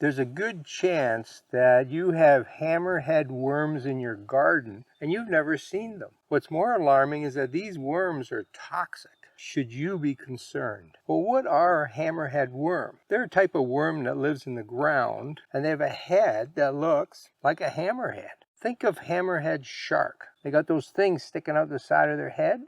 There's a good chance that you have hammerhead worms in your garden and you've never seen them. What's more alarming is that these worms are toxic. Should you be concerned? Well, what are hammerhead worms? They're a type of worm that lives in the ground, and they have a head that looks like a hammerhead. Think of hammerhead shark. They got those things sticking out the side of their head.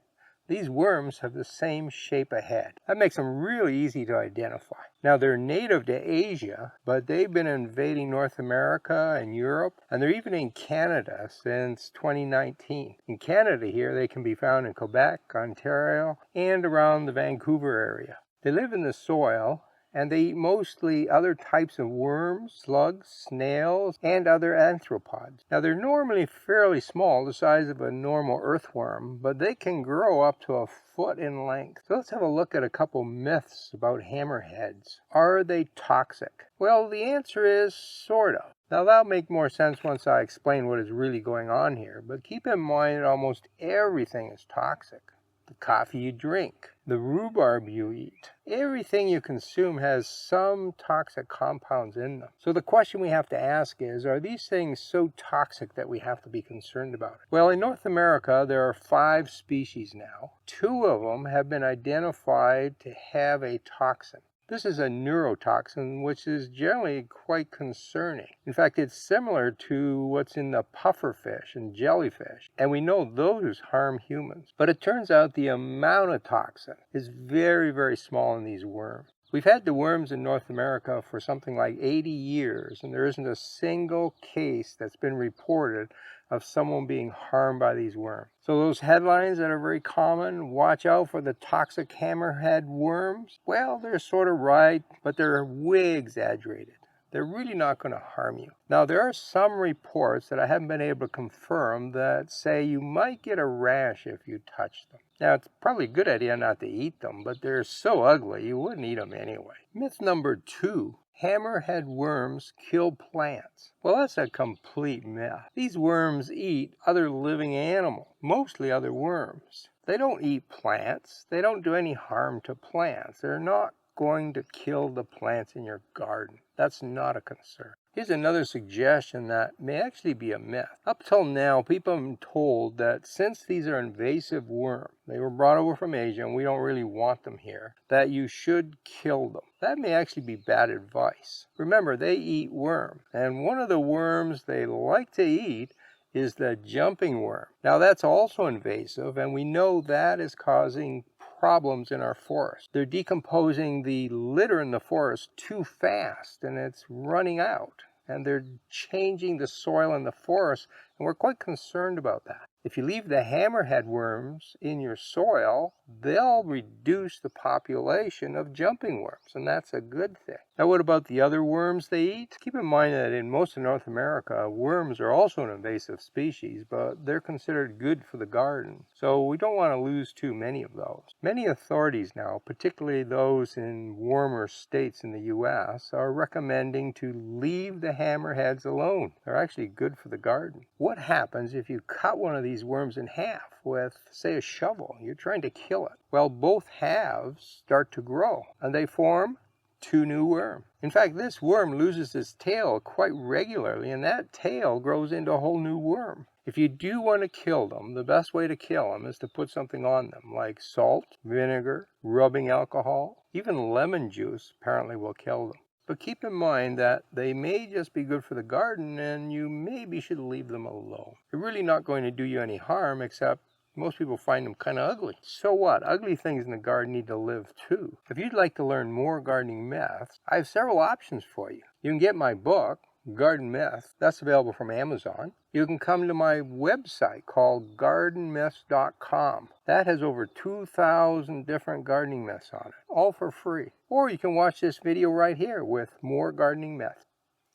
These worms have the same shape of head. That makes them really easy to identify. Now, they're native to Asia, but they've been invading North America and Europe, and they're even in Canada since 2019. In Canada here, they can be found in Quebec, Ontario, and around the Vancouver area. They live in the soil, and they eat mostly other types of worms, slugs, snails, and other arthropods. Now, they're normally fairly small, the size of a normal earthworm, but they can grow up to a foot in length. So let's have a look at a couple myths about hammerheads. Are they toxic? Well, the answer is sort of. Now, that'll make more sense once I explain what is really going on here, but keep in mind that almost everything is toxic. The coffee you drink, the rhubarb you eat, everything you consume has some toxic compounds in them. So the question we have to ask is, are these things so toxic that we have to be concerned about it? Well, in North America, there are 5 species now. 2 of them have been identified to have a toxin. This is a neurotoxin, which is generally quite concerning. In fact, it's similar to what's in the pufferfish and jellyfish, and we know those harm humans. But it turns out the amount of toxin is very, very small in these worms. We've had the worms in North America for something like 80 years, and there isn't a single case that's been reported of someone being harmed by these worms. So those headlines that are very common, watch out for the toxic hammerhead worms, well, they're sort of right, but they're way exaggerated. They're really not going to harm you. Now, there are some reports that I haven't been able to confirm that say you might get a rash if you touch them. Now, it's probably a good idea not to eat them, but they're so ugly you wouldn't eat them anyway. Myth number 2. Hammerhead worms kill plants. Well, that's a complete myth. These worms eat other living animals, mostly other worms. They don't eat plants. They don't do any harm to plants. They're not going to kill the plants in your garden. That's not a concern. Here's another suggestion that may actually be a myth. Up till now, people have been told that since these are invasive worms, they were brought over from Asia and we don't really want them here, that you should kill them. That may actually be bad advice. Remember, they eat worms, and one of the worms they like to eat is the jumping worm. Now, that's also invasive, and we know that is causing problems in our forest. They're decomposing the litter in the forest too fast, and it's running out. And they're changing the soil in the forest, and we're quite concerned about that. If you leave the hammerhead worms in your soil, they'll reduce the population of jumping worms, and that's a good thing. Now, what about the other worms they eat? Keep in mind that in most of North America, worms are also an invasive species, but they're considered good for the garden, so we don't want to lose too many of those. Many authorities now, particularly those in warmer states in the U.S., are recommending to leave the hammerheads alone. They're actually good for the garden. What happens if you cut one of these worms in half with, say, a shovel? You're trying to kill it. Well, both halves start to grow, and they form 2 new worms. In fact, this worm loses its tail quite regularly, and that tail grows into a whole new worm. If you do want to kill them, the best way to kill them is to put something on them, like salt, vinegar, rubbing alcohol, even lemon juice apparently will kill them. But keep in mind that they may just be good for the garden, and you maybe should leave them alone. They're really not going to do you any harm, except most people find them kind of ugly. So what? Ugly things in the garden need to live too. If you'd like to learn more gardening myths, I have several options for you. You can get my book, Garden Myth. That's available from Amazon. You can come to my website called gardenmyths.com. That has over 2,000 different gardening myths on it, all for free. Or you can watch this video right here with more gardening myths.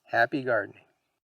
Happy gardening.